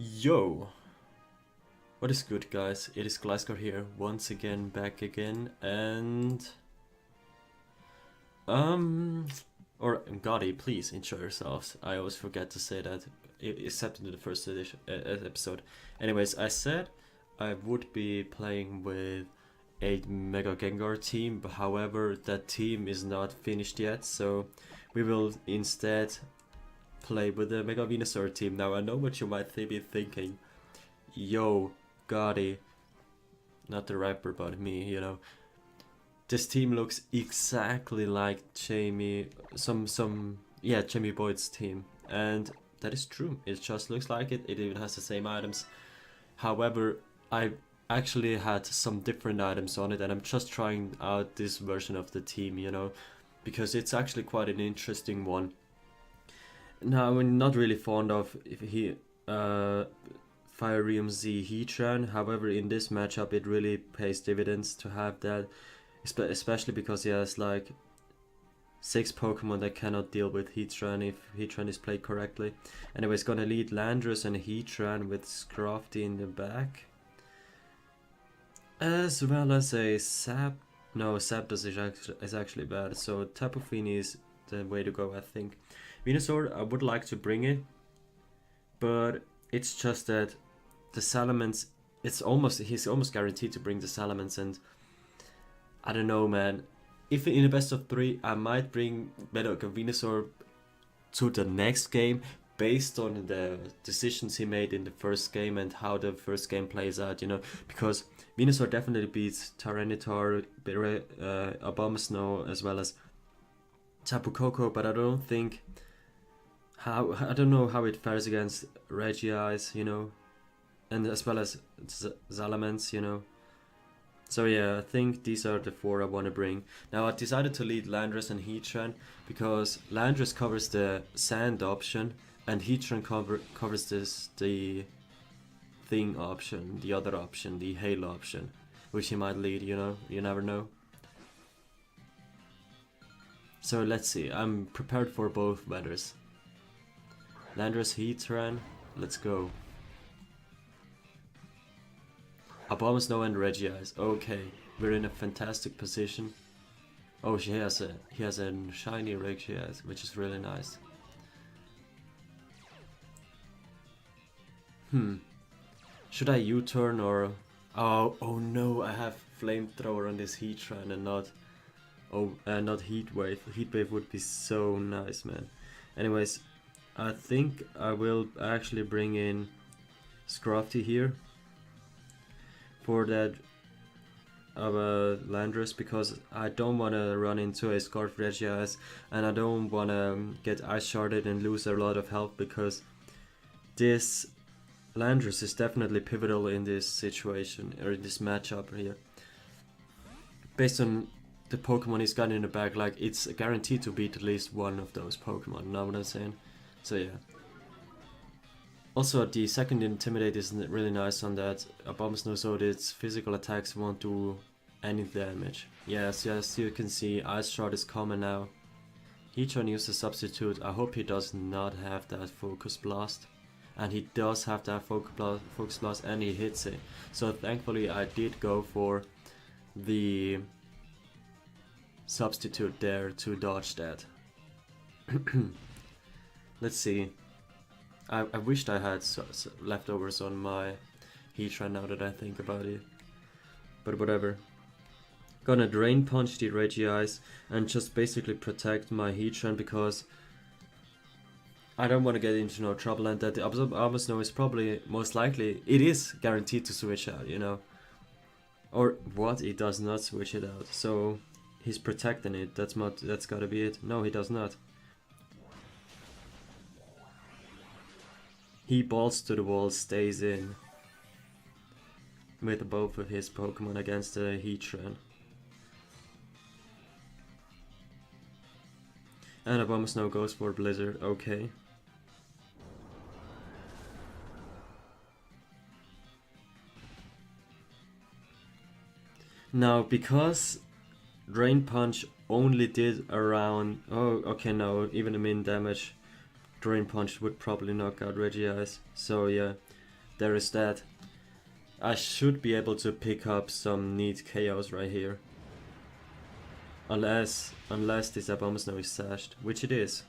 Yo, what is good, guys? It is Glyzkore here, once again, back again, and or Gotti, please enjoy yourselves. I always forget to say that, except in the first edition, episode. Anyways, I said I would be playing with a Mega Gengar team, but however, that team is not finished yet, so we will instead play with the Mega Venusaur team. Now, I know what you might be thinking. Yo, Gotti, not the rapper, but me, you know. This team looks exactly like Jamie Boyt's team, and that is true. It just looks like it. It even has the same items. However, I actually had some different items on it, and I'm just trying out this version of the team, you know, because it's actually quite an interesting one. Now, I'm not really fond of Fire Z Heatran. However, in this matchup, it really pays dividends to have that, especially because he has like 6 Pokemon that cannot deal with Heatran if Heatran is played correctly. Anyways, gonna lead Landorus and Heatran with Scrafty in the back, as well as a Zapdos is actually bad. So Tapu Fini is the way to go, I think. Venusaur, I would like to bring it, but it's just that the Salamence, he's almost guaranteed to bring the Salamence, and I don't know, man. If in a best of 3, I might bring Venusaur to the next game based on the decisions he made in the first game and how the first game plays out, you know, because Venusaur definitely beats Tyranitar, Abomasnow, as well as Tapu Koko, but I don't know how it fares against Regice, you know, and as well as Salamence, you know. So yeah, I think these are the 4 I want to bring. Now, I decided to lead Landorus and Heatran because Landorus covers the sand option and Heatran covers the thing option, the other option, the hail option, which he might lead, you know, you never know. So let's see, I'm prepared for both weathers. Landorus, Heatran, let's go. Abomasnow and Regice. Okay, we're in a fantastic position. Oh, he has a shiny Regice, which is really nice. Should I U-turn or... Oh no, I have Flamethrower on this Heatran and not Heatwave. Heatwave would be so nice, man. Anyways, I think I will actually bring in Scrafty here for that Landorus, because I don't want to run into a Scarf Regice and I don't want to get Ice Sharded and lose a lot of health, because this Landorus is definitely pivotal in this situation, or in this matchup here. Based on the Pokemon he's got in the bag, like, it's guaranteed to beat at least one of those Pokemon, you know what I'm saying? So yeah. Also, the second Intimidate is really nice on that Abomasnow, so that its physical attacks won't do any damage. Yes, you can see Ice Shard is common now. Heatran uses Substitute. I hope he does not have that Focus Blast. And he does have that Focus Blast, and he hits it. So thankfully I did go for the Substitute there to dodge that. Let's see. I wished I had leftovers on my Heatran now that I think about it. But whatever. Gonna Drain Punch the Regice and just basically protect my Heatran, because I don't want to get into no trouble, and that the Abomasnow is probably, most likely, it is guaranteed to switch out, you know. Or what? It does not switch it out. So he's protecting it. That's gotta be it. No, he does not. He balls to the wall, stays in with both of his Pokemon against the Heatran. And Abomasnow goes for Blizzard, okay. Now, because Drain Punch only did around... Oh, okay, no, even a min damage. Drain Punch would probably knock out Regice. So yeah, there is that. I should be able to pick up some neat chaos right here. Unless this Abomasnow is sashed, which it is.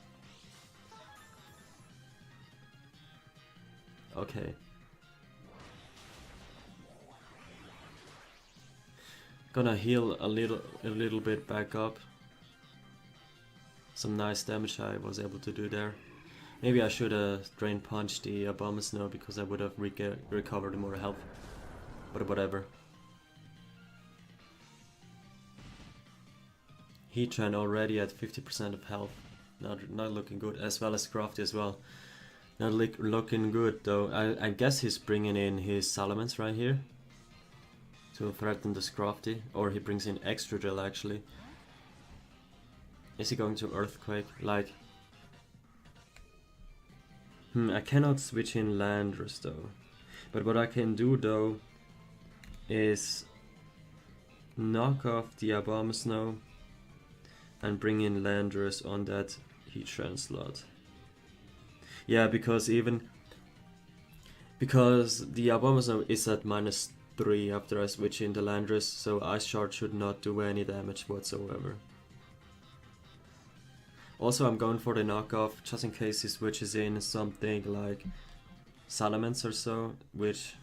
Okay. Gonna heal a little bit back up. Some nice damage I was able to do there. Maybe I should have Drain Punched the Abomasnow because I would have recovered more health. But whatever. Heatran already at 50% of health. Not looking good, as well as Scrafty as well. Not looking good though. I guess he's bringing in his Salamence right here to threaten the Scrafty, or he brings in extra drill actually. Is he going to Earthquake? Like, I cannot switch in Landorus though. But what I can do though is knock off the Abomasnow and bring in Landorus on that Heatran slot. Yeah, because the Abomasnow is at -3 after I switch in the Landorus, so Ice Shard should not do any damage whatsoever. Also, I'm going for the knockoff just in case he switches in something like Salamence or so, which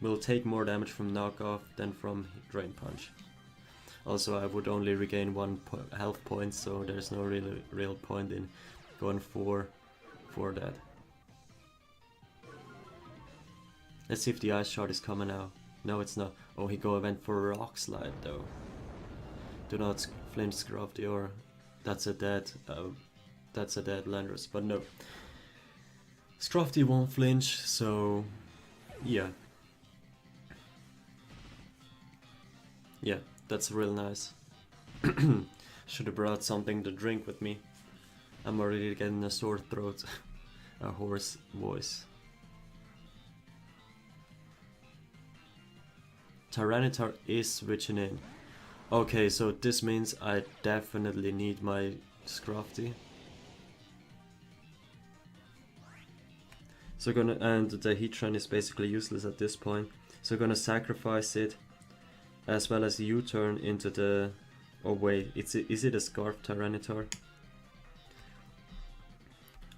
will take more damage from knockoff than from Drain Punch. Also, I would only regain 1 health point, so there's no real point in going for that. Let's see if the Ice Shard is coming out. No, it's not. Oh, he went for Rock Slide though. Do not flinch, Scrafty, or that's a dead Landorus. But no, Scrafty won't flinch, so yeah. Yeah, that's real nice. Should have brought something to drink with me. I'm already getting a sore throat. A hoarse voice. Tyranitar is switching in. Okay, so this means I definitely need my Scrafty. So and the Heatran is basically useless at this point. So gonna sacrifice it, as well as U-turn into the. Oh wait, is it a Scarf Tyranitar?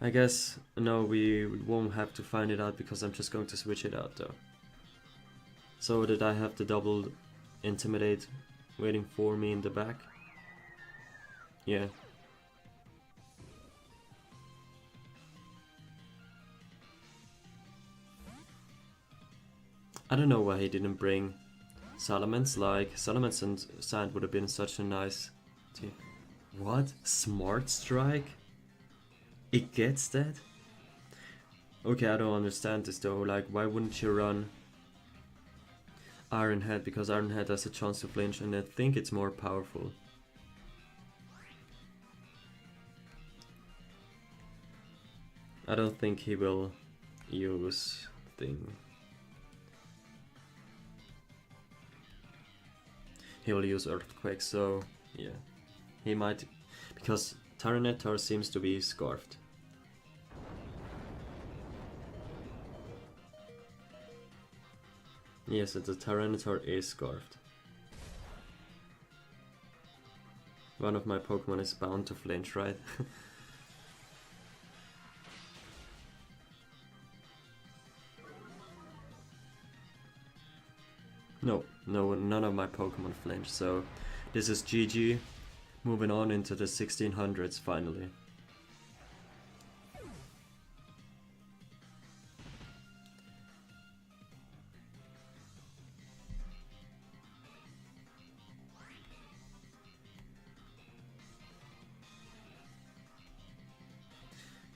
I guess no, we won't have to find it out because I'm just going to switch it out though. So that I have the double Intimidate waiting for me in the back. Yeah. I don't know why he didn't bring Salamence. Like, Salamence and Sand would have been such a nice team. What? Smart Strike? It gets that? Okay, I don't understand this though. Like, why wouldn't you run Iron Head? Because Iron Head has a chance to flinch and I think it's more powerful. I don't think he will use thing. He will use Earthquake, so yeah. He might, because Tyranitar seems to be scarfed. Yes, the Tyranitar is scarfed. One of my Pokemon is bound to flinch, right? No, none of my Pokemon flinch, so this is GG. Moving on into the 1600s finally.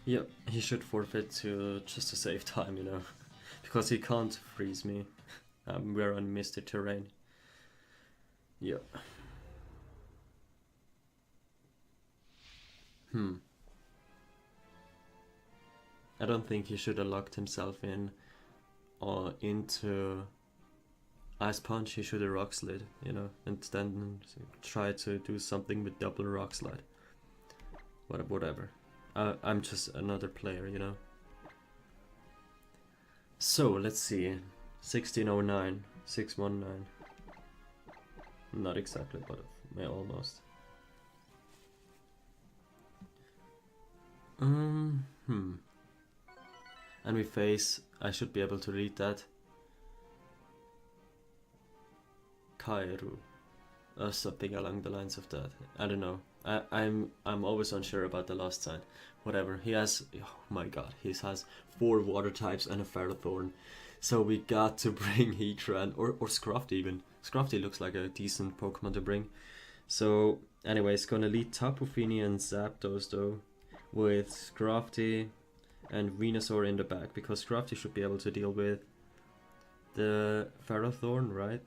Yep, he should forfeit just to save time, you know, because he can't freeze me. We're on misty terrain. Yep. I don't think he should have locked himself in or into Ice Punch. He should have Rock Slid, you know, and then try to do something with double Rock Slide. Whatever. I'm just another player, you know. So let's see, 1609, 619. Not exactly, but almost. And we face, I should be able to read that, Kairu, or something along the lines of that. I don't know. I'm always unsure about the last sign. Whatever. He has, oh my god, he has 4 water types and a Ferrothorn. So we got to bring Heatran or Scrafty even. Scrafty looks like a decent Pokemon to bring. So anyways, gonna lead Tapu, Fini and Zapdos though, with Scrafty and Venusaur in the back, because Scrafty should be able to deal with the Ferrothorn, right?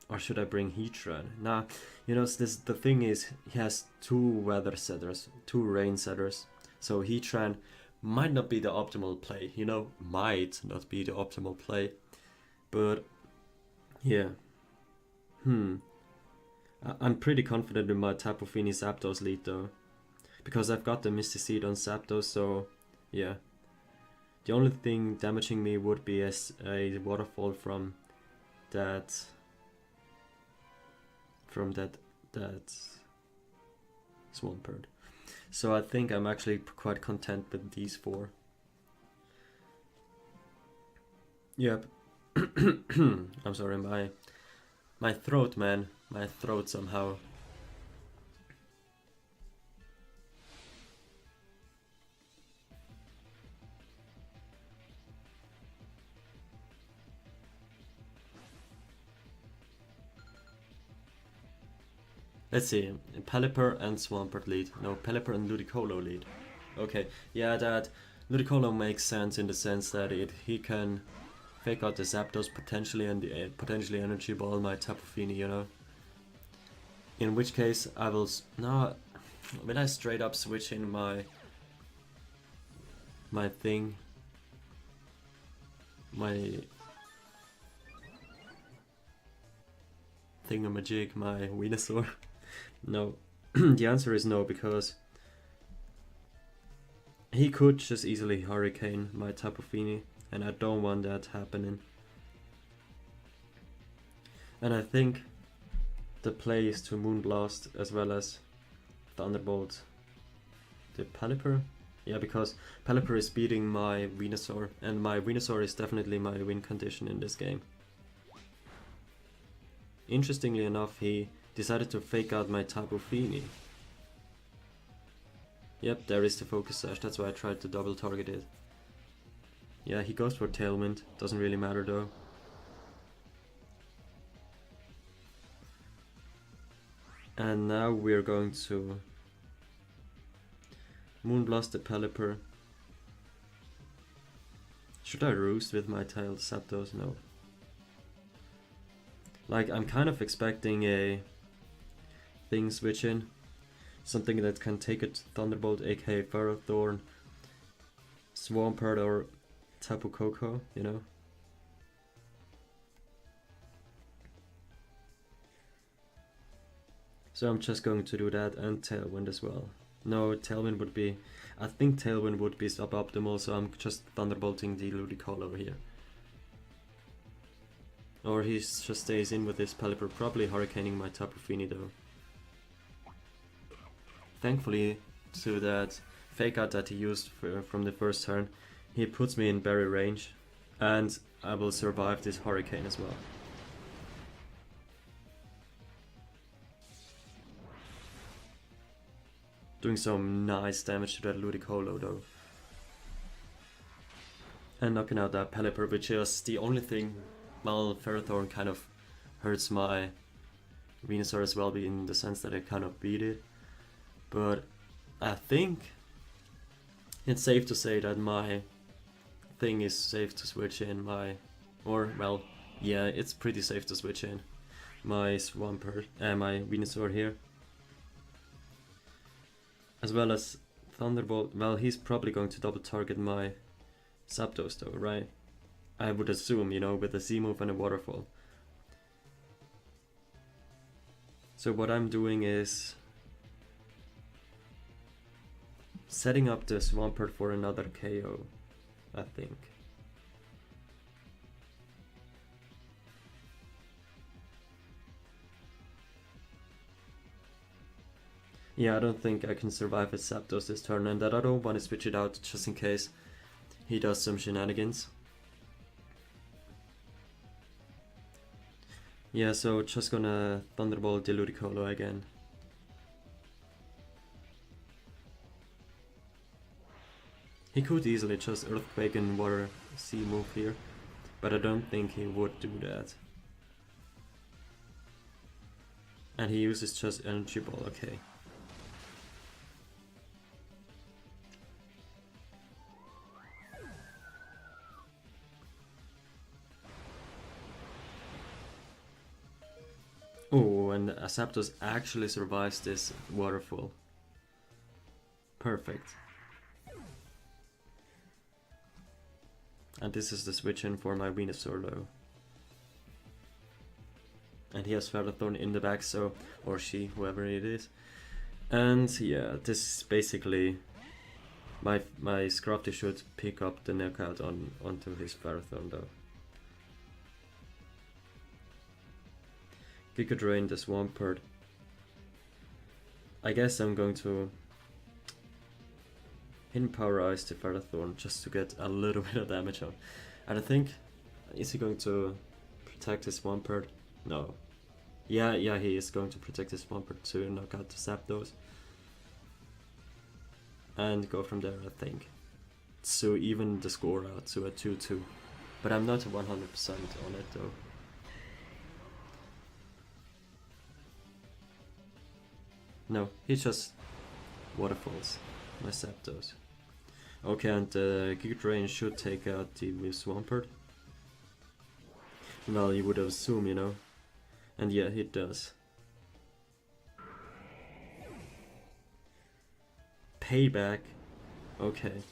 Or should I bring Heatran? Nah, you know, the thing is, he has 2 weather setters, 2 rain setters. So Heatran might not be the optimal play, you know, might not be the optimal play. But, yeah. I'm pretty confident in my Tapu Fini Zapdos lead though. Because I've got the Misty Seed on Zapdos, so, yeah. The only thing damaging me would be a waterfall from that Swampert. So I think I'm actually quite content with these 4. Yep. I'm sorry, my throat, man. My throat somehow. Let's see, Pelipper and Swampert lead. No, Pelipper and Ludicolo lead. Okay, yeah, that Ludicolo makes sense in the sense that he can fake out the Zapdos potentially and potentially Energy Ball my Tapu Fini, you know. In which case I will will I straight up switch in my thing, my thingamajig, my Venusaur? No. The answer is no, because he could just easily Hurricane my Tapu Fini, and I don't want that happening. And I think the play is to Moonblast as well as Thunderbolt the Pelipper. Yeah, because Pelipper is beating my Venusaur, and my Venusaur is definitely my win condition in this game. Interestingly enough, he decided to fake out my Tapu Fini. Yep, there is the Focus Sash, that's why I tried to double target it. Yeah, he goes for Tailwind, doesn't really matter though. And now we're going to Moonblast the Pelipper. Should I Roost with my tailed Zapdos? No. Like, I'm kind of expecting a thing switch in. Something that can take a Thunderbolt, aka Ferrothorn, Swampert or Tapu Koko, you know? So I'm just going to do that and Tailwind as well. No, Tailwind would be... I think Tailwind would be suboptimal, so I'm just Thunderbolting the Ludicolo over here. Or he just stays in with this Pelipper, probably Hurricaning my Tapu Fini though. Thankfully, to that fake out that he used from the first turn, he puts me in berry range, and I will survive this Hurricane as well. Doing some nice damage to that Ludicolo though. And knocking out that Pelipper, which is the only thing. Well, Ferrothorn kind of hurts my Venusaur as well, in the sense that I kind of beat it. But I think it's safe to say that my thing is safe to switch in my... Or, well, yeah, it's pretty safe to switch in my Swampert, my Venusaur here. As well as Thunderbolt. Well, he's probably going to double target my Zapdos though, right? I would assume, you know, with a Z-move and a waterfall. So what I'm doing is setting up the Swampert for another KO, I think. Yeah, I don't think I can survive with Zapdos this turn, and that I don't want to switch it out just in case he does some shenanigans. Yeah, so just gonna Thunderbolt the Ludicolo again. He could easily just Earthquake and Water C move here, but I don't think he would do that. And he uses just Energy Ball, okay. Oh, and Zapdos actually survives this waterfall. Perfect. And this is the switch in for my Venusaur though. And he has Ferrothorn in the back, so, or she, whoever it is. And yeah, this is basically my Scrafty should pick up the knockout onto his Ferrothorn though. Giga Drain the Swampert. I guess I'm going to Hidden Power Ice the Ferrothorn just to get a little bit of damage on. And I think, is he going to protect his Swampert? No. Yeah, he is going to protect his Swampert to knock out the Zapdos. And go from there, I think. So even the score out to a 2-2. But I'm not 100% on it though. No, he just waterfalls my Zapdos. Okay, and the Giga Drain should take out the Swampert. Well, you would assume, you know. And yeah, it does. Payback. Okay.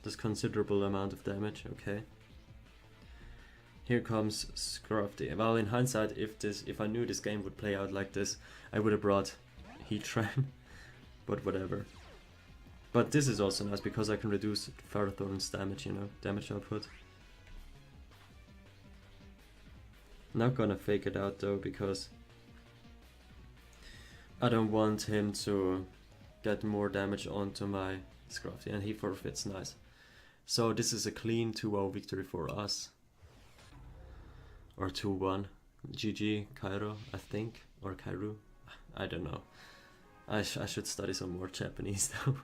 Does considerable amount of damage, okay. Here comes Scrafty. Well, in hindsight, if I knew this game would play out like this, I would have brought Heatran. But whatever. But this is also nice because I can reduce Ferrothorn's damage, you know, damage output. Not gonna fake it out though, because I don't want him to get more damage onto my Scrafty, and he forfeits, nice. So this is a clean 2-0 victory for us. Or 2-1. GG, Cairo, I think. Or Kairu. I don't know. I should study some more Japanese though.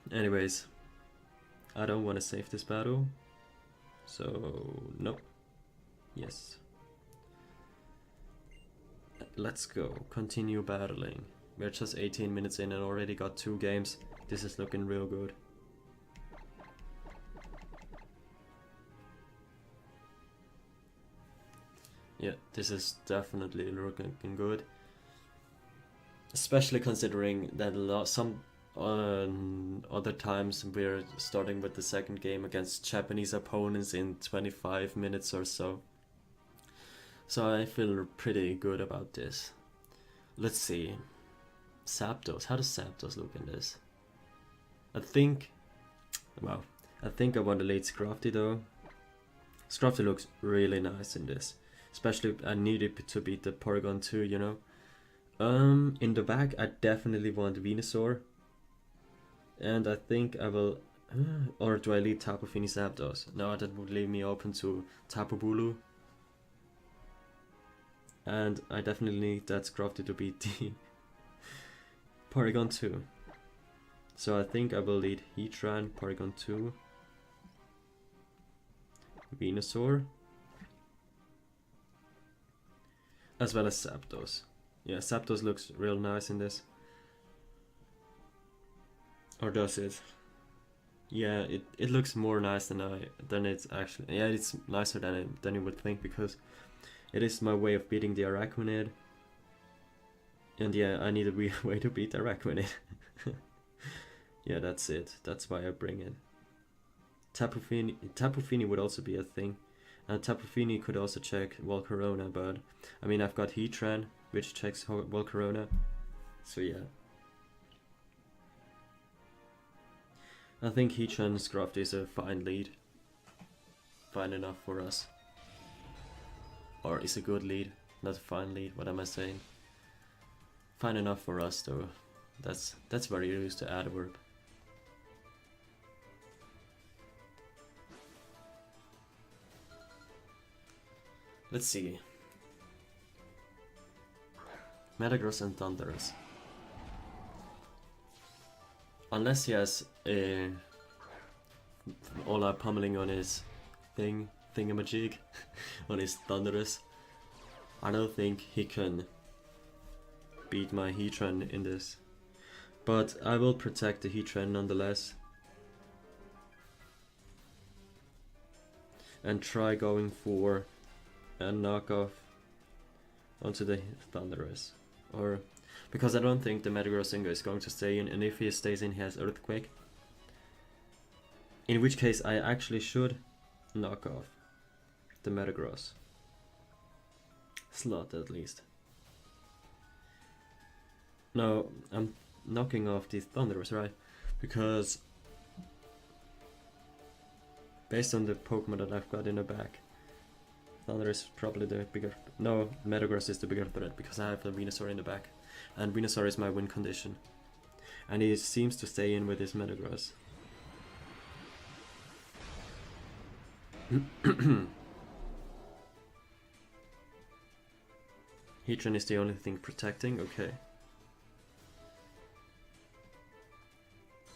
Anyways. I don't want to save this battle. So, no. Yes. Let's go. Continue battling. We're just 18 minutes in and already got 2 games. This is looking real good. Yeah, this is definitely looking good. Especially considering that some other times we're starting with the second game against Japanese opponents in 25 minutes or so. So I feel pretty good about this. Let's see. Zapdos. How does Zapdos look in this? I think I want to lead Scrafty though. Scrafty looks really nice in this. Especially I need it to beat the Porygon 2, you know. In the back I definitely want Venusaur. And I think I will... or do I lead Tapu Fini Zapdos? No, that would leave me open to Tapu Bulu. And I definitely need that Scrafty to beat the Porygon 2. So I think I will lead Heatran, Porygon 2, Venusaur, as well as Zapdos. Yeah, Zapdos looks real nice in this. Or does it? Yeah, it looks more nice than it's actually. Yeah, it's nicer than you would think, because it is my way of beating the Araquanid. And yeah, I need a way to beat Araquanid. Yeah, that's it. That's why I bring it. Tapu Fini would also be a thing. And Tapu Fini could also check Volcarona, but I mean, I've got Heatran, which checks Volcarona. So yeah. I think Heatran Scrafty is a fine lead. Fine enough for us. Or is a good lead. not a fine lead, what am I saying? Fine enough for us though. That's very used to adverb. Let's see. Metagross and Thundurus. Unless he has all our pummeling on his thingamajig, on his Thundurus, I don't think he can beat my Heatran in this. But I will protect the Heatran nonetheless. And try going for a knockoff onto the Thundurus. Or because I don't think the Metagross Single is going to stay in, and if he stays in he has Earthquake. In which case I actually should knock off the Metagross. Slot at least. No, I'm knocking off the Thundurus, right? Because based on the Pokemon that I've got in the back, Thundurus is probably the bigger... No, Metagross is the bigger threat because I have the Venusaur in the back. And Venusaur is my win condition. And he seems to stay in with his Metagross. Heatran is the only thing protecting, okay.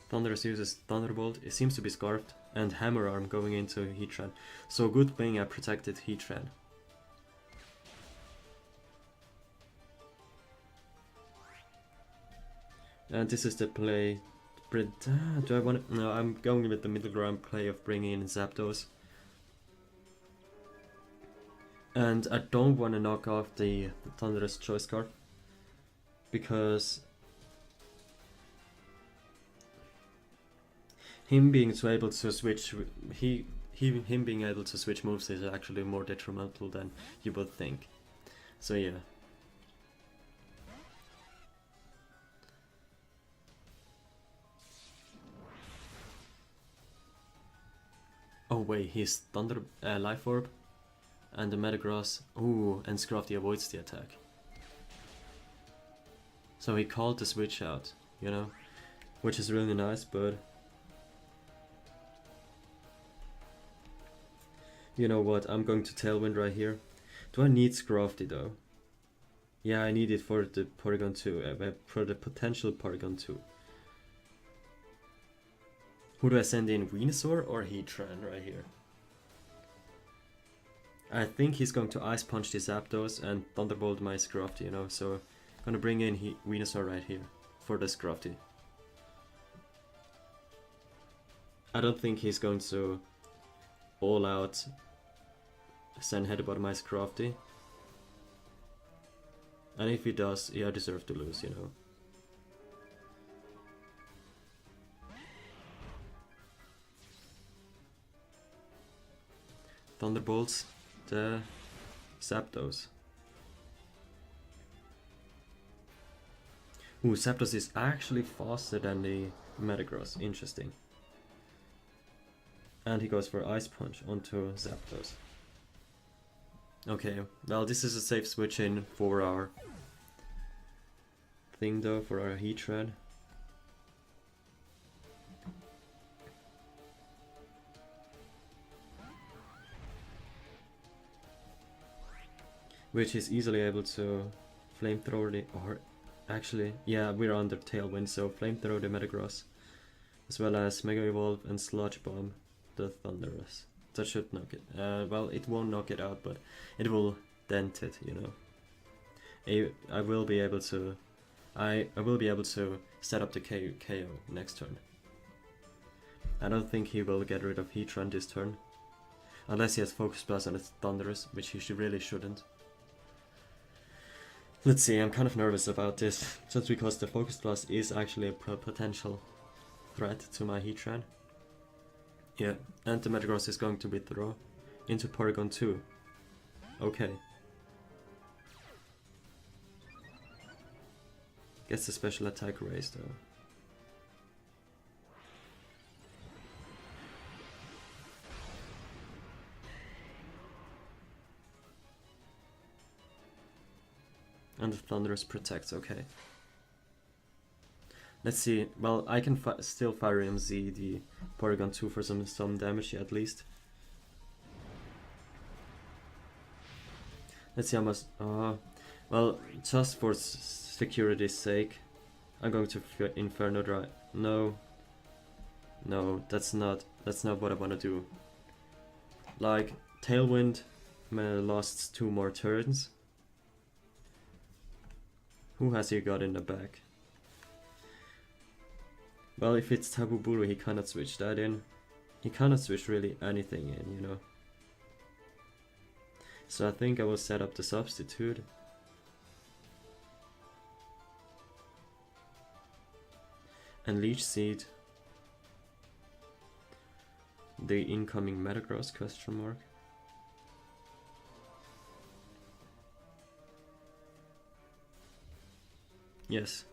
Thundurus uses Thunderbolt, it seems to be Scarfed, and Hammer Arm going into Heatran. So good thing I protected Heatran. And this is the play. Do I want to? No, I'm going with the middle ground play of bringing in Zapdos. And I don't want to knock off the Thunderous Choice Scarf because him being able to switch, him being able to switch moves is actually more detrimental than you would think. So yeah. Oh wait, he's Thunder Life Orb. And the Metagross, ooh, and Scrafty avoids the attack. So he called the switch out, you know, which is really nice, but you know what, I'm going to Tailwind right here. Do I need Scrafty though? Yeah, I need it for the Porygon 2, for the potential Porygon 2. Who do I send in, Venusaur or Heatran right here? I think he's going to Ice Punch the Zapdos and Thunderbolt my Scrafty, you know, so I'm gonna bring in Venusaur right here for the Scrafty. I don't think he's going to all out send Headbutt my Scrafty. And if he does, yeah, I deserve to lose, you know. Thunderbolts the Zapdos. Ooh, Zapdos is actually faster than the Metagross. Interesting. And he goes for Ice Punch onto Zapdos. Okay, well this is a safe switch in for our thing though, for our Heatran. Which is easily able to Flamethrower the, or actually, yeah, we're under Tailwind, so Flamethrower the Metagross, as well as Mega Evolve and Sludge Bomb the Thundurus. That should knock it. Well, it won't knock it out, but it will dent it, you know. I will be able to, I will be able to set up the KO next turn. I don't think he will get rid of Heatran this turn, unless he has Focus Blast on his Thundurus, which he really shouldn't. Let's see, I'm kind of nervous about this, just because the Focus Blast is actually a potential threat to my Heatran. Yeah, and the Metagross is going to withdraw into Porygon 2. Okay. Gets the special attack raised though. And the Thunderous protects, okay. Let's see, well, I can still Fire Emblem Z the Porygon 2 for some damage at least. Let's see how much, well, just for security's sake, I'm going to Inferno Drive. No, that's not what I want to do. Like, Tailwind lasts 2 more turns. Who has he got in the back? Well, if it's Tapu Bulu, he cannot switch that in. He cannot switch really anything in, you know. So I think I will set up the substitute. And Leech Seed. The incoming Metagross question mark. Yes.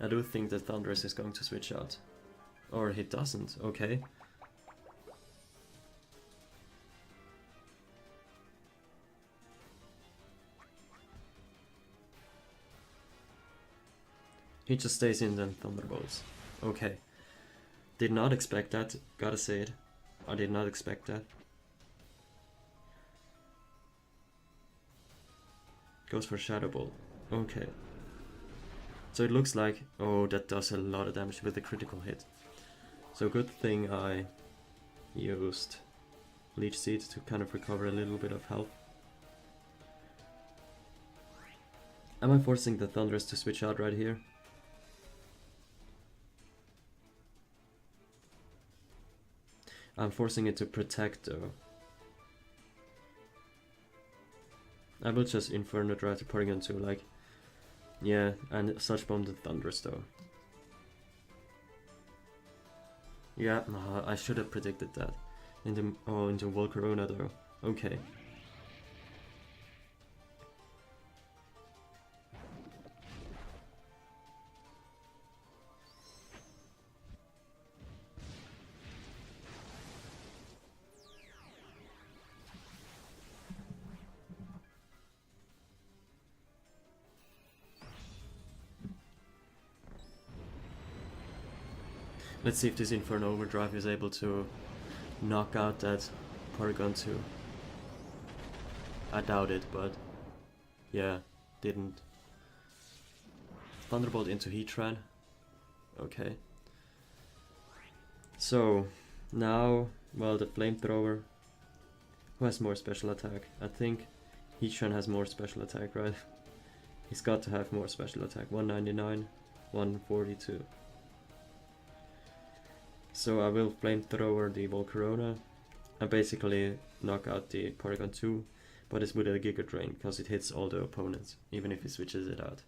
I do think that Thundurus is going to switch out. Or he doesn't, okay. He just stays in then Thunderbolts. Okay. Did not expect that, gotta say it. I did not expect that. Goes for Shadow Ball. Okay. So it looks like, oh, that does a lot of damage with a critical hit. So good thing I used Leech Seed to kind of recover a little bit of health. Am I forcing the Thunderous to switch out right here? I'm forcing it to protect though. I will just Inferno Drive to Porygon 2, like, yeah, and Such Bomb the Thunderous though. Yeah, I should have predicted that. Into Volcarona though. Okay. Let's see if this Inferno Overdrive is able to knock out that Porygon 2. I doubt it, but yeah, didn't. Thunderbolt into Heatran. Okay. So, now, well, the Flamethrower. Who has more special attack? I think Heatran has more special attack, right? He's got to have more special attack. 199, 142. So I will Flamethrower the Volcarona and basically knock out the Porygon 2, but it's with a Giga Drain because it hits all the opponents, even if he switches it out.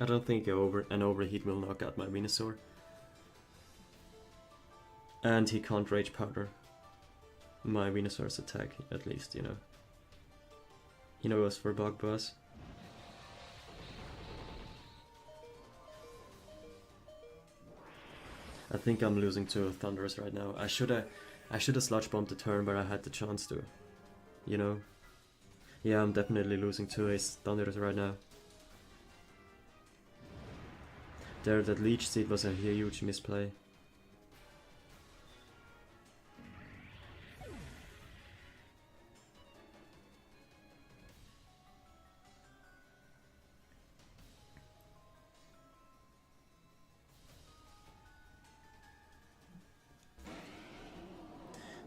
I don't think an Overheat will knock out my Venusaur. And he can't Rage Powder my Venusaur's attack, at least, you know. He knows for Bug Buzz. I think I'm losing to Thunderous right now. I should have Sludge Bombed the turn where I had the chance to, you know. Yeah, I'm definitely losing to a Thunderous right now. That Leech Seed was a huge misplay.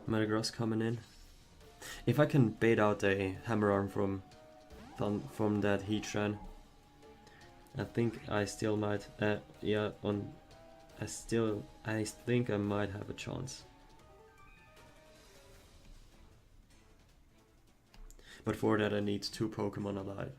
Metagross coming in. If I can bait out a Hammer Arm from that Heatran, I think I still might. Yeah, I think I might have a chance. But for that I need 2 Pokemon alive.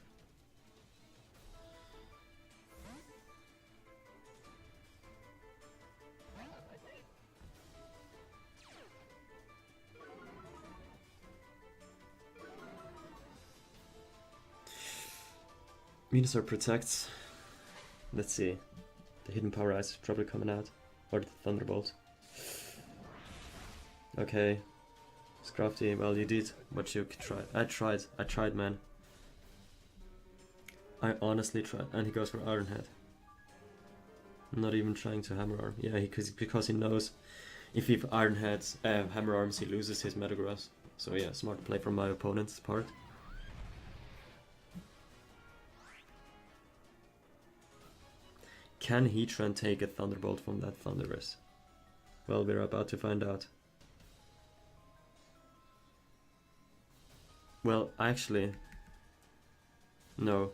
Venusaur protects. Let's see. The Hidden Power Ice is probably coming out. Or the Thunderbolt. Okay. Scrafty, well, you did what you could try. I tried, man. I honestly tried. And he goes for Iron Head. Not even trying to Hammer Arm. Yeah, because he knows if he Iron Heads, Hammer Arms, he loses his Metagross. So yeah, smart play from my opponent's part. Can Heatran take a Thunderbolt from that Thunderous? Well, we're about to find out. Well, actually, no.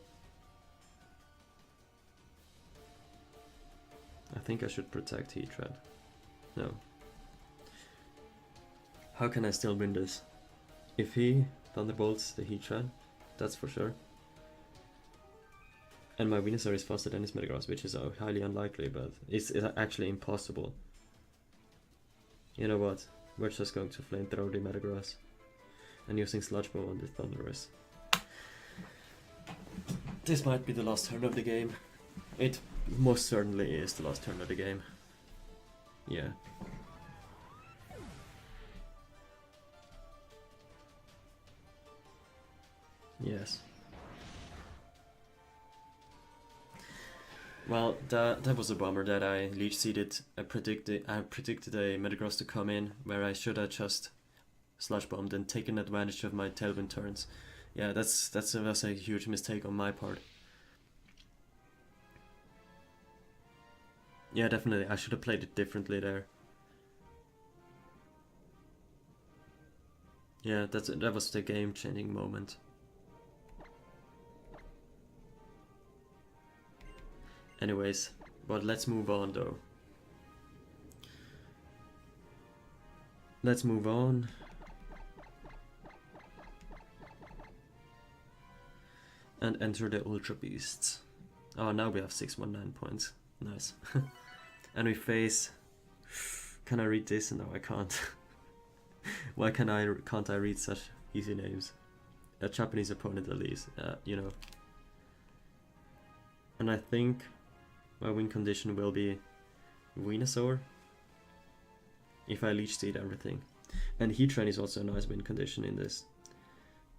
I think I should protect Heatran. No. How can I still win this? If he Thunderbolts the Heatran, that's for sure. And my Venusaur is faster than his Metagross, which is highly unlikely, but it's actually impossible. You know what? We're just going to Flamethrower the Metagross. And using Sludge Bomb on the Thunderous. This might be the last turn of the game. It most certainly is the last turn of the game. Yeah. Yes. Well, that was a bummer that I Leech Seeded. I predicted a Metagross to come in where I should have just Sludge Bombed and taken advantage of my Tailwind turns. Yeah, that's a huge mistake on my part. Yeah, definitely. I should have played it differently there. Yeah, that was the game-changing moment. Anyways, but let's move on though. Let's move on. And enter the Ultra Beasts. Oh, now we have 619 points. Nice. And we face... Can I read this? No, I can't. Why can't I read such easy names? A Japanese opponent at least, you know. And I think my win condition will be Venusaur if I Leech Seed everything. And Heatran is also a nice win condition in this.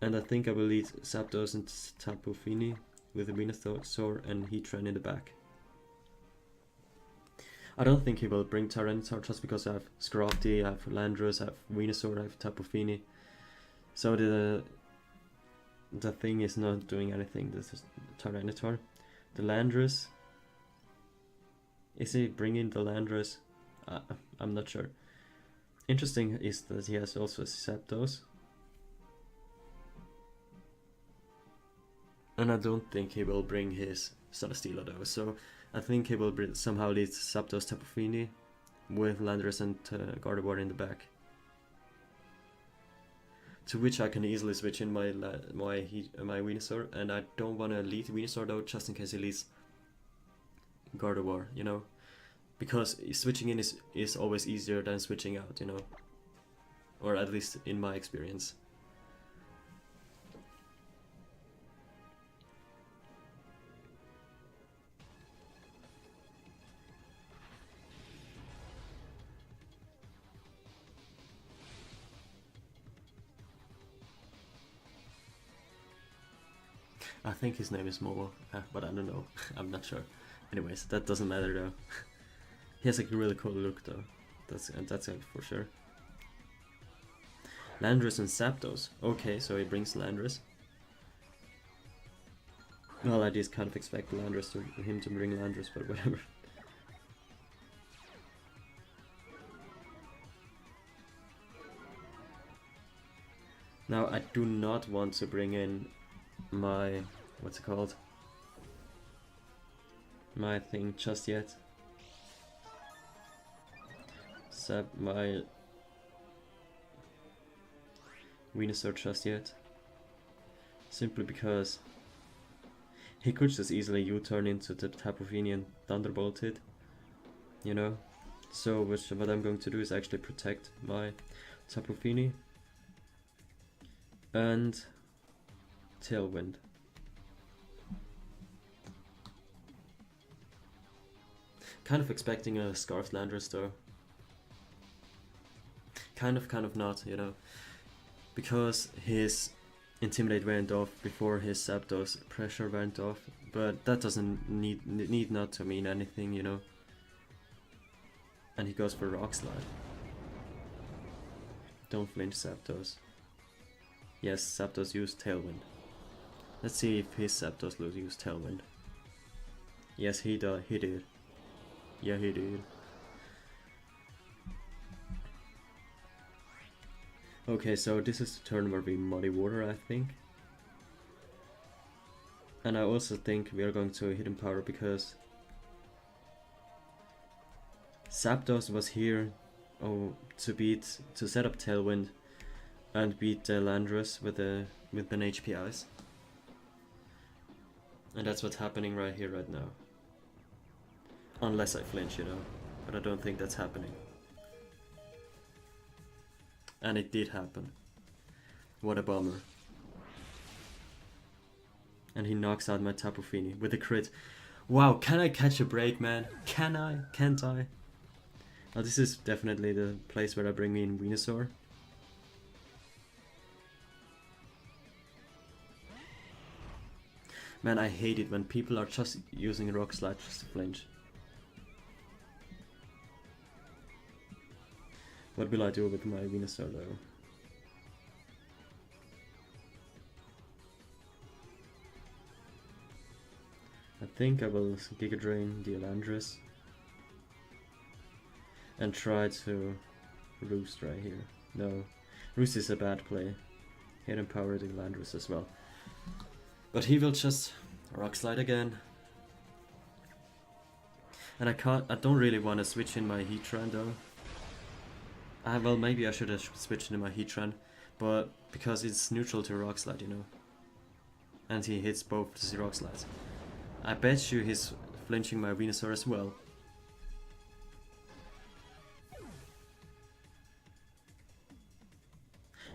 And I think I will lead Zapdos and Tapu Fini with Venusaur and Heatran in the back. I don't think he will bring Tyranitar just because I have Scrafty, I have Landorus, I have Venusaur, I have Tapu Fini. So the thing is not doing anything. This is Tyranitar. The Landorus. Is he bringing the Landorus? I'm not sure. Interesting is that he has also Zapdos. And I don't think he will bring his Celesteela though, so I think he will somehow lead Zapdos Tapu Fini with Landorus and Gardevoir in the back. To which I can easily switch in my Venusaur, and I don't want to lead Venusaur though, just in case he leads Gardevoir, you know? Because switching in is always easier than switching out, you know? Or at least in my experience. I think his name is Momo, but I don't know. I'm not sure. Anyways, that doesn't matter though. He has a really cool look though. That's for sure. Landorus and Zapdos. Okay, so he brings Landorus. Well, I just kind of expect him to bring Landorus, but whatever. Now, I do not want to bring in my... what's it called? My thing just yet. My Venusaur just yet. Simply because he could just easily U-turn into the Tapu Fini and Thunderbolt it. You know? So what I'm going to do is actually protect my Tapu Fini and Tailwind. Kind of expecting a Scarf Landorus though. Kind of not, you know. Because his Intimidate went off before his Zapdos Pressure went off. But that doesn't need not to mean anything, you know. And he goes for Rock Slide. Don't flinch, Zapdos. Yes, Zapdos used Tailwind. Let's see if his Zapdos will use Tailwind. Yes, he did. Yeah, he did. Okay, so this is the turn where we Muddy Water, I think. And I also think we are going to Hidden Power because Zapdos was here to set up Tailwind and beat Landorus with an HP Ice. And that's what's happening right here, right now. Unless I flinch, you know. But I don't think that's happening. And it did happen. What a bummer. And he knocks out my Tapu Fini with a crit. Wow, can I catch a break, man? Can I? Can't I? Now this is definitely the place where I bring in Venusaur. Man, I hate it when people are just using Rock Slide just to flinch. What will I do with my Venusaur though? I think I will Giga Drain the Landorus and try to Roost right here. No, Roost is a bad play. Hidden Power the Landorus as well. But he will just Rock Slide again. And I don't really want to switch in my Heatran though. Well, maybe I should have switched in my Heatran, but because it's neutral to Rock Slide, you know. And he hits both the Rock Slides. I bet you he's flinching my Venusaur as well.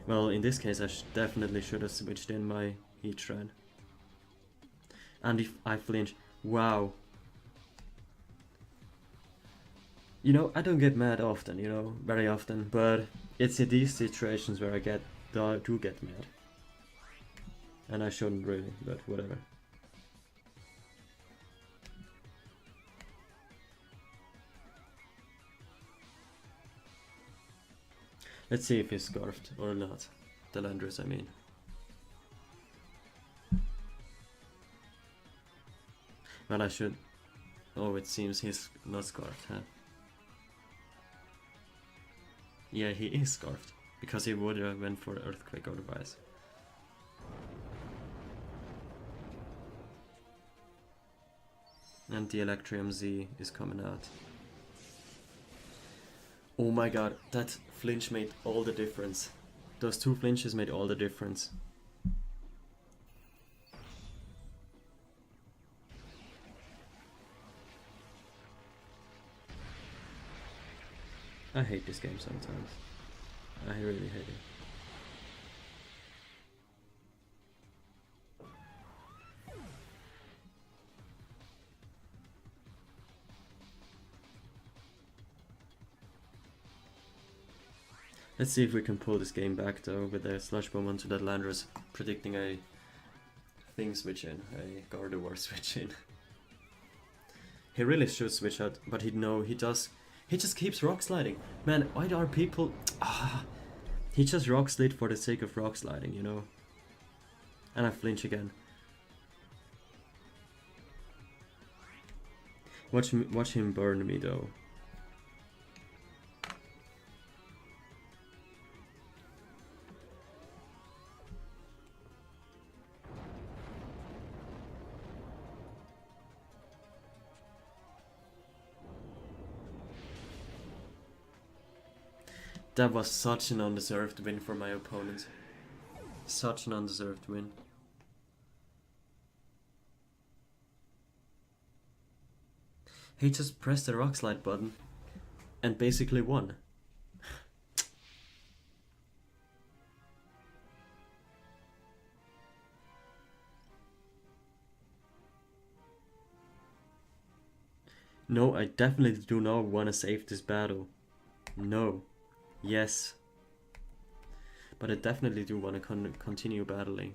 Well, in this case I definitely should have switched in my Heatran. And if I flinch, wow. You know, I don't get mad often, you know, very often, but it's in these situations where I do get mad. And I shouldn't really, but whatever. Let's see if he's scarfed or not. The Landorus, I mean. Well, I should... Oh, it seems he's not scarfed, huh? Yeah, he is scarfed. Because he would have went for Earthquake otherwise. And the Electrium Z is coming out. Oh my god, that flinch made all the difference. Those two flinches made all the difference. I hate this game sometimes. I really hate it. Let's see if we can pull this game back though with a Slush Bomb onto that Landorus, predicting a thing switch in, a Gardevoir switch in. He really should switch out, but he does. He just keeps rock sliding. Man, why are people... he just rock slid for the sake of rock sliding, you know. And I flinch again. Watch him burn me though. That was such an undeserved win for my opponent. Such an undeserved win. He just pressed the rock slide button and basically won. No, I definitely do not want to save this battle. No. Yes, But I definitely do want to continue battling.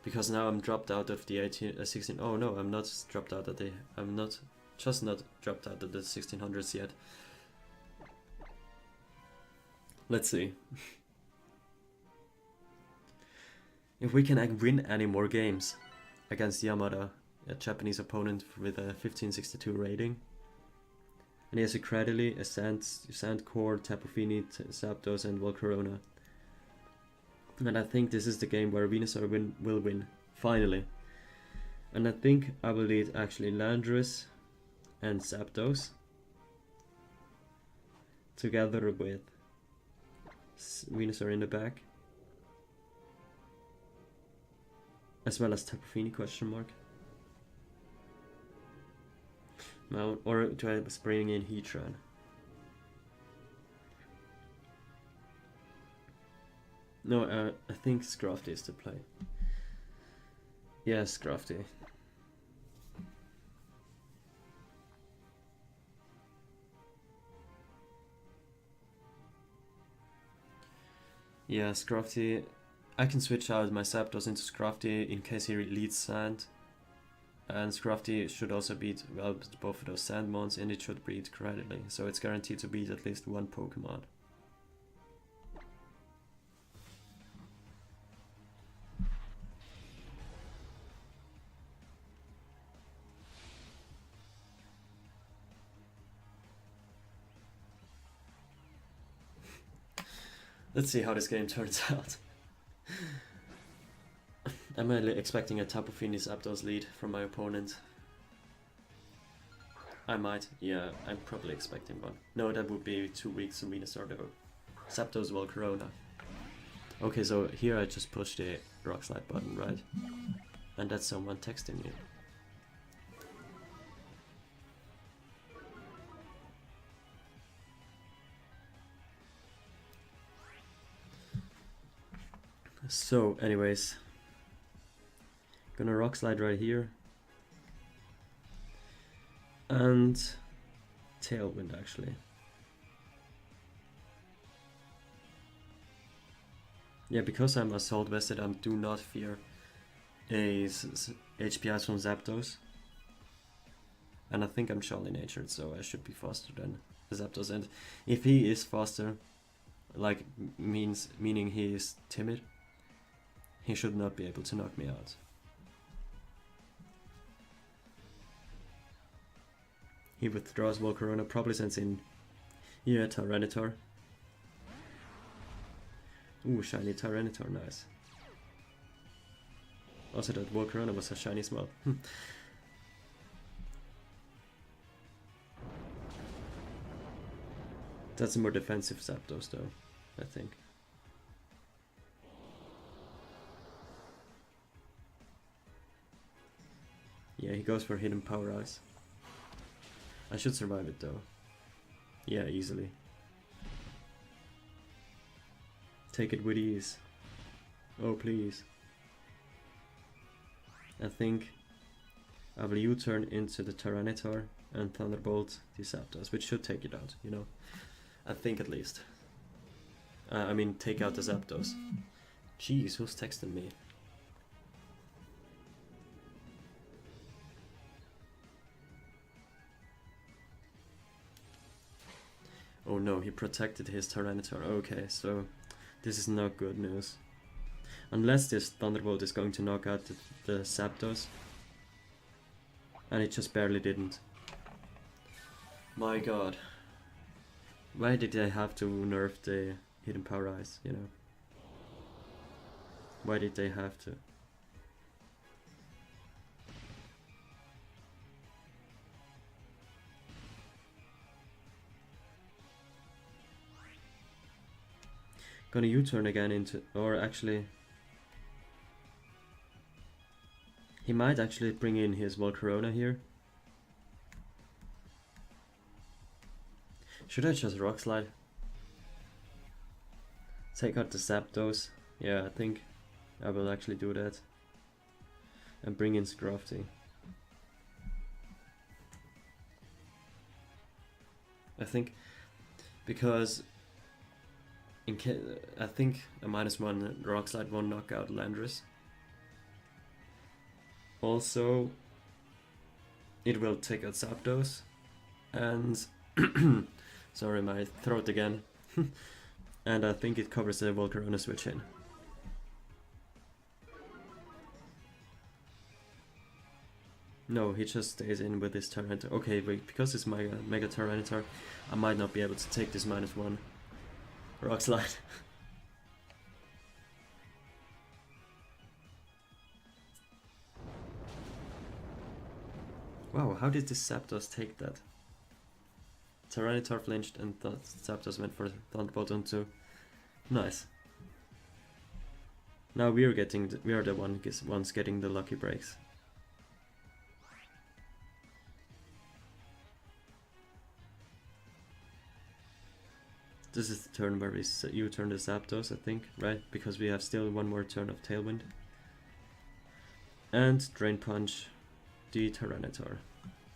Because now I'm dropped out of the 16... Oh no, I'm not dropped out of the... I'm not... Just not dropped out of the 1600s yet. Let's see. If we can win any more games against Yamada, a Japanese opponent with a 1562 rating. And he has a Cradily, a Sandcore, Tapu Fini, Zapdos and Volcarona. And I think this is the game where Venusaur will win, finally. And I think I will lead actually Landorus and Zapdos together with Venusaur in the back. As well as Tapu Fini, question mark. Now, or do I bring in Heatran? No, I think Scrafty is to play. Yeah, Scrafty. Yeah, Scrafty. I can switch out my Zapdos into Scrafty in case he leads Sand. And Scrafty should also beat both of those Sandmons, and it should beat Cradily. So it's guaranteed to beat at least one Pokemon. Let's see how this game turns out. I'm really expecting a Tapu Fini Zapdos lead from my opponent. I might, yeah, I'm probably expecting one. No, that would be too weak to Venusaur though. Zapdos Volcarona. Okay, so here I just push the Rock Slide button, right? And that's someone texting me. So, anyways. Gonna Rock Slide right here. And Tailwind actually. Yeah, because I'm Assault Vested, I do not fear a HPS from Zapdos. And I think I'm Jolly Natured, so I should be faster than Zapdos. And if he is faster, like meaning he is timid, he should not be able to knock me out. He withdraws Volcarona, probably sends in, yeah, Tyranitar. Ooh, shiny Tyranitar, nice. Also that Volcarona was a shiny as well. That's a more defensive Zapdos though, I think. Yeah, he goes for Hidden Power Ice. I should survive it though. Yeah, easily. Take it with ease. Oh, please. I think I will U-turn into the Tyranitar and Thunderbolt the Zapdos, which should take it out, you know. I think at least. I mean, take out the Zapdos. Jeez, who's texting me? Oh no, he protected his Tyranitar. Okay, so this is not good news. Unless this Thunderbolt is going to knock out the Zapdos. And it just barely didn't. My god. Why did they have to nerf the Hidden Power Ice, you know? Why did they have to? Gonna U-turn again into, or actually he might actually bring in his Volcarona here. Should I just Rock Slide? Take out the Zapdos. Yeah, I think I will actually do that. And bring in Scrafty. I think because I think a -1 Rock Slide won't knock out Landorus. Also, it will take out Zapdos, and sorry, my throat again. And I think it covers the Volcarona switch in. No, he just stays in with his Tyranitar. Okay, wait, because it's Mega Tyranitar, I might not be able to take this -1 Rock Slide. Wow, how did this Zapdos take that? Tyranitar flinched and Zapdos went for Thunderbolt on 2. Nice. Now we are the ones getting the lucky breaks. This is the turn where you turn the Zapdos, I think, right? Because we have still one more turn of Tailwind. And Drain Punch the Tyranitar.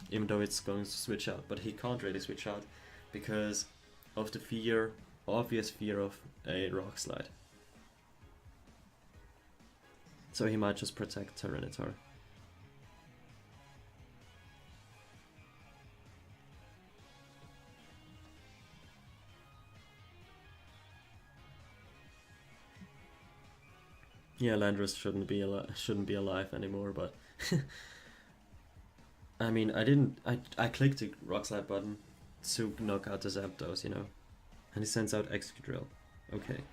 Even though it's going to switch out, but he can't really switch out because of the obvious fear of a Rock Slide. So he might just protect Tyranitar. Yeah, Landorus shouldn't be alive anymore, but I mean, I clicked the Rock Slide button to knock out the Zapdos, you know, and he sends out Excadrill. Okay,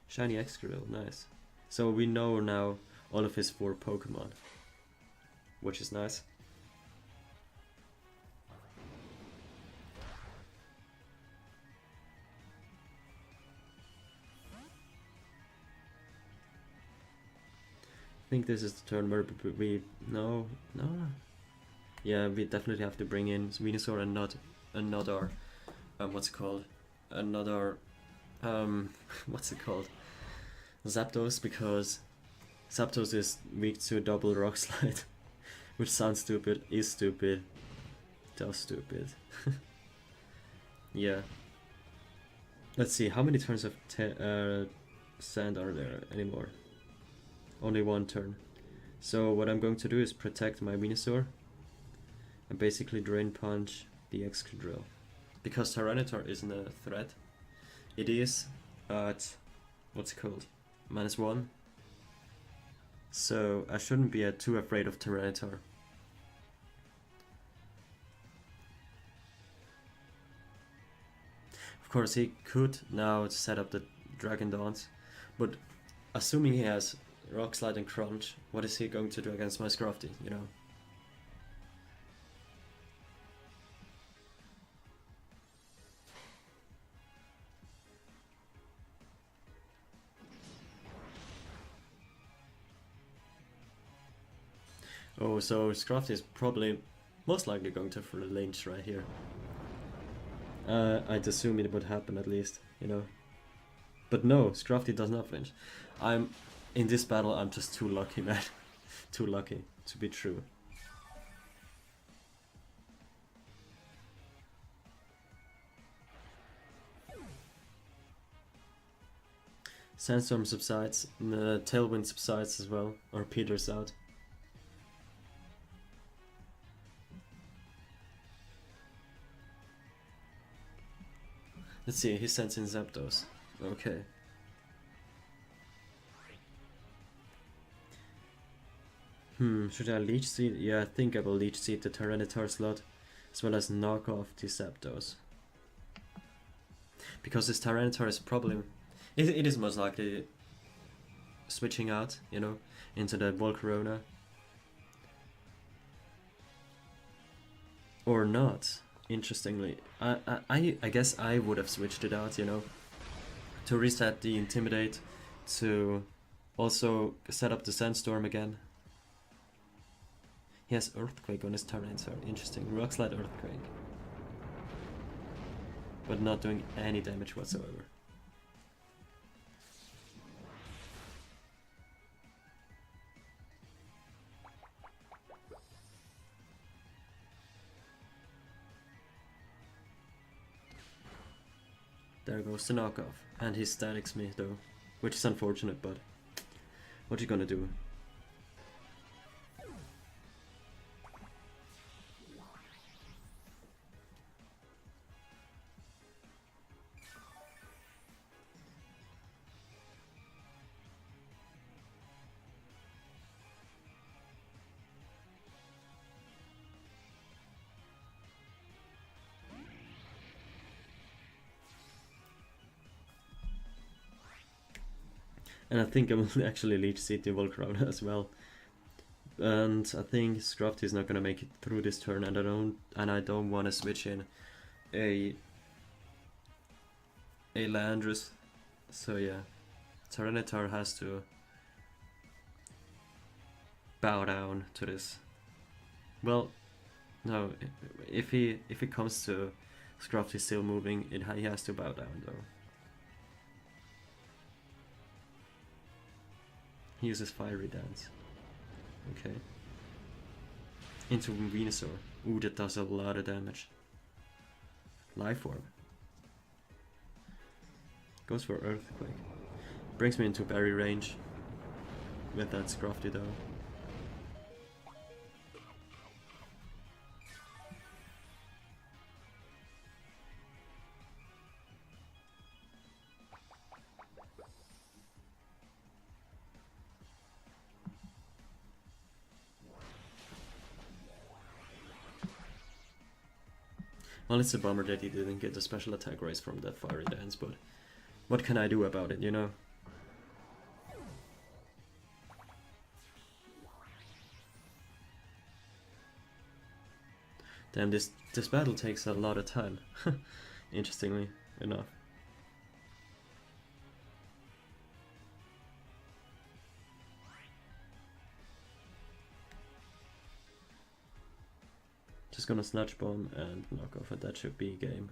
shiny Excadrill, nice. So we know now all of his 4 Pokemon, which is nice. I think this is the turn where no. Yeah, we definitely have to bring in Venusaur and not another what's it called? Another what's it called? Zapdos, because Zapdos is weak to double Rock Slide, which sounds stupid, is stupid, does stupid. Yeah. Let's see, how many turns of sand are there anymore? Only 1 turn. So what I'm going to do is protect my Venusaur and basically Drain Punch the Excadrill. Because Tyranitar isn't a threat. It is at, what's it called? -1. So I shouldn't be too afraid of Tyranitar. Of course he could now set up the Dragon Dance, but assuming he has Rock Slide and Crunch, what is he going to do against my Scrafty, you know? Oh, so Scrafty is probably most likely going to flinch right here. I'd assume it would happen at least, you know. But no, Scrafty does not flinch. In this battle, I'm just too lucky, man. Too lucky to be true. Sandstorm subsides, and Tailwind subsides as well, or peters out. Let's see, he sends in Zapdos. Okay. Should I Leech Seed? Yeah, I think I will Leech Seed the Tyranitar slot, as well as knock off the Zapdos. Because this Tyranitar is probably... It is most likely switching out, you know, into the Volcarona. Or not, interestingly. I guess I would have switched it out, you know, to reset the Intimidate, to also set up the Sandstorm again. He has Earthquake on his Tyranitar. Interesting. Rock Slide Earthquake. But not doing any damage whatsoever. There goes the knockoff. And he statics me though, which is unfortunate, but what you gonna do? And I think I will actually Leech Seed the Volcrown as well. And I think Scrafty is not gonna make it through this turn, and I don't want to switch in a Landorus. So yeah, Tyranitar has to bow down to this. Well, no, if he comes to Scrafty still moving, he has to bow down though. He uses Fiery Dance. Okay. Into Venusaur. Ooh, that does a lot of damage. Life Orb. Goes for Earthquake. Brings me into Berry range. With that Scrafty though. Well, it's a bummer that he didn't get the special attack raise from that Fiery Dance, but what can I do about it, you know? Damn, this battle takes a lot of time, interestingly enough. Just gonna Snatch Bomb and knock off, and that should be game.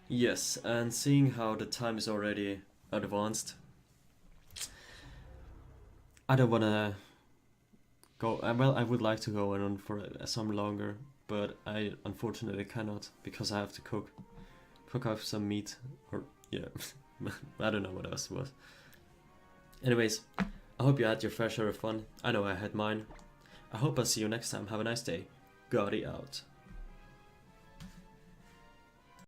Yes, and seeing how the time is already advanced, I don't wanna go. Well, I would like to go on for some longer, but I unfortunately cannot because I have to cook up some meat, or yeah, I don't know what else it was. Anyways, I hope you had your fair share of fun. I know I had mine. I hope I'll see you next time. Have a nice day. Gotti out.